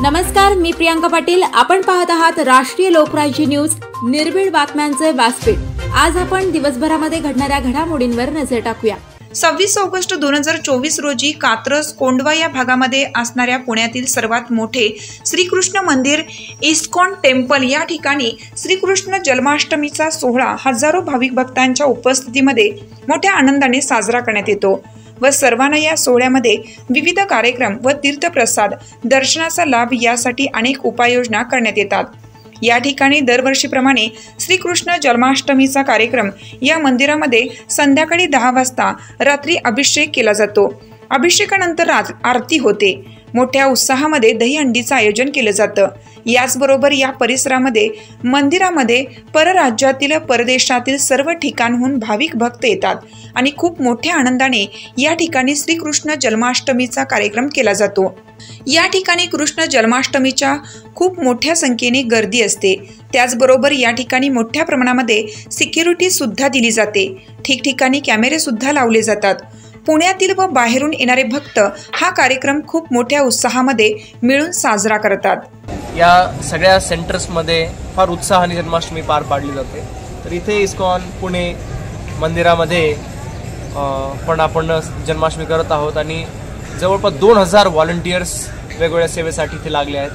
नमस्कार, मी प्रियांका पाटील. आपण पाहत आहात राष्ट्रीय लोकराज्य न्यूज, निर्भीड बातम्यांचे व्यासपीठ. आज आपण दिवसभरामध्ये घडणाऱ्या घडामोडींवर नजर टाकूया. 26 ऑगस्ट 2024 रोजी कात्रज कोंढवा या भागामध्ये असणाऱ्या पुण्यातील सर्वात मोठे श्रीकृष्ण मंदिर इस्कॉन टेम्पल या ठिकाणी श्रीकृष्ण जन्माष्टमीचा सोहळा हजारो भाविक भक्तांच्या उपस्थितीमध्ये मोठ्या आनंदाने साजरा करण्यात येतो व सर्वांना या सोहळ्यामध्ये विविध कार्यक्रम व तीर्थप्रसाद दर्शनाचा लाभ यासाठी अनेक उपाययोजना करण्यात येतात. या ठिकाणी दरवर्षीप्रमाणे श्रीकृष्ण जन्माष्टमीचा कार्यक्रम या मंदिरामध्ये संध्याकाळी 10 वाजता रात्री अभिषेक केला जातो. अभिषेकानंतर आरती होते. मोठ्या उत्साहामध्ये दहीहंडीचं आयोजन केलं जातं. याचबरोबर या परिसरामध्ये मंदिरामध्ये परराज्यातील परदेशातील सर्व ठिकाणहून भाविक भक्त येतात आणि खूप मोठ्या आनंदाने या ठिकाणी श्रीकृष्ण जन्माष्टमीचा कार्यक्रम केला जातो. या ठिकाणी कृष्ण जन्माष्टमीच्या खूप मोठ्या संख्येने गर्दी असते. त्याचबरोबर या ठिकाणी मोठ्या प्रमाणामध्ये सिक्युरिटी सुद्धा दिली जाते. ठिकठिकाणी कॅमेरे सुद्धा लावले जातात. पुण्यातील व बाहेरून येणारे भक्त हा कार्यक्रम खूप मोठ्या उत्साहामध्ये मिळून साजरा करतात. या सगळ्या सेंटर्समध्ये फार उत्साहाने जन्माष्टमी पार पाडली जाते. तर इथे इस्कॉन पुणे मंदिरामध्ये पण आपण जन्माष्टमी करत आहोत आणि जवळपास 2000 व्हॉलंटियर्स वेगवेगळ्या सेवेसाठी इथे लागले आहेत.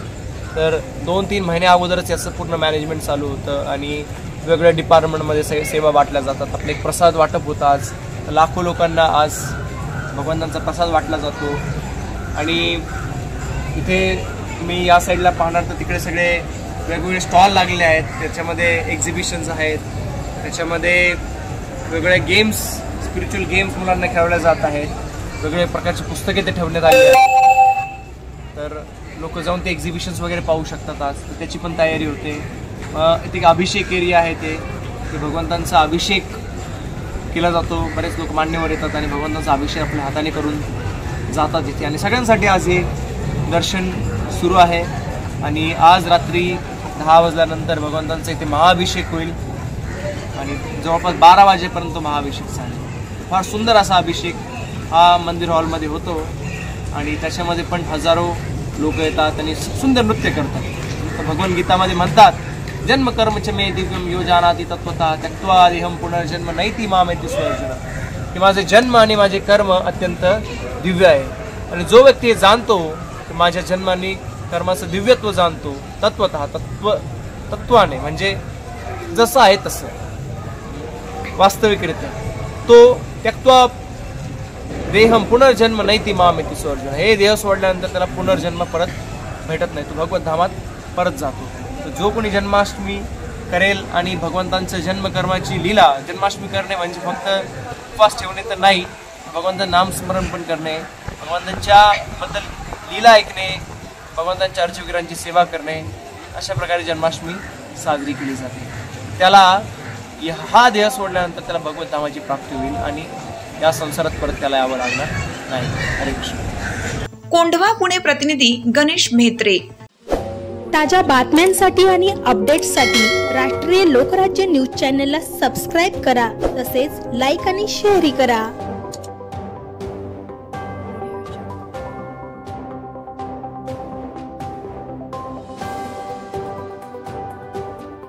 तर 2-3 महिन्या अगोदरच याचं पूर्ण मॅनेजमेंट चालू होतं आणि वेगवेगळ्या डिपार्टमेंटमध्ये सेवा वाटल्या जातात. आपले एक प्रसाद वाटप होतं. आज लाखो लोकांना आज भगवंतांचा प्रसाद वाटला जातो. आणि इथे तुम्ही या साईडला पाहणार तर तिकडे सगळे वेगवेगळे स्टॉल लागलेले आहेत. त्याच्यामध्ये एक्झिबिशन्स आहेत. त्याच्यामध्ये वेगवेगळे गेम्स, स्पिरिच्युअल गेम्स मुलांना खेळवल्या जात आहेत. वेगवेगळ्या प्रकारची पुस्तके ते ठेवण्यात आली आहेत. तर लोक जाऊन ते एक्झिबिशन्स वगैरे पाहू शकतात. आज तर त्याची पण तयारी होते. इथे एक अभिषेक एरिया आहे. ते भगवंतांचा अभिषेक केला जातो. बरेच लोक मान्यवर येतात आणि भगवंतांचा अभिषेक आपल्या हाताने करून जातात इथे. आणि सगळ्यांसाठी आज हे दर्शन सुरू आहे. आणि आज रात्री 10 वाजल्यानंतर भगवंतांचा इथे महाअभिषेक होईल आणि जवळपास 12 वाजेपर्यंत महाअभिषेक चालेल. फार सुंदर असा अभिषेक हा मंदिर हॉलमध्ये होतो आणि त्याच्यामध्ये पण हजारो लोक येतात आणि सुंदर नृत्य करतात. तर भगवद्गीतामध्ये म्हणतात, जन्म कर्मच मे दिव्यम यो जानाति तत्वतः त्यक्त्वा देहं पुनर्जन्म नैति मामेति स्वर्जुन, की माझे जन्म आणि माझे कर्म अत्यंत दिव्य आहे. आणि जो व्यक्ती जाणतो की माझ्या जन्माने कर्माचं दिव्यत्व जाणतो तत्वतः तत्वाने म्हणजे जसं आहे तसं वास्तविकरित्या, तो त्यक्त्वा देहम पुनर्जन्म नैति मामेति स्वर्जुन, हे देह सोडल्यानंतर त्याला पुनर्जन्म परत भेटत नाही. तो भगवत धामात परत जातो. तर जो कोणी जन्माष्टमी करेल आणि भगवंतांचं जन्मकर्माची लीला, जन्माष्टमी करणे म्हणजे फक्त उपवास ठेवणे तर नाही, भगवंतांचं नामस्मरण पण करणे, भगवंतांच्या बद्दल लीला ऐकणे, भगवंतांच्या अर्चविग्रहांची सेवा करणे, अशा प्रकारे जन्माष्टमी साजरी केली जाते. त्याला हा देह सोडल्यानंतर त्याला भगवत धामाची प्राप्ती होईल आणि या संसारात परत त्याला यावं लागणार नाही. हरे कृष्ण. कोंढवा पुणे प्रतिनिधी गणेश म्हेत्रे. ताज्या बातम्यांसाठी आणि अपडेट्ससाठी राष्ट्रीय लोकराज्य न्यूज चॅनलला सबस्क्राईब करा. तसेच लाईक आणि शेअरही करा.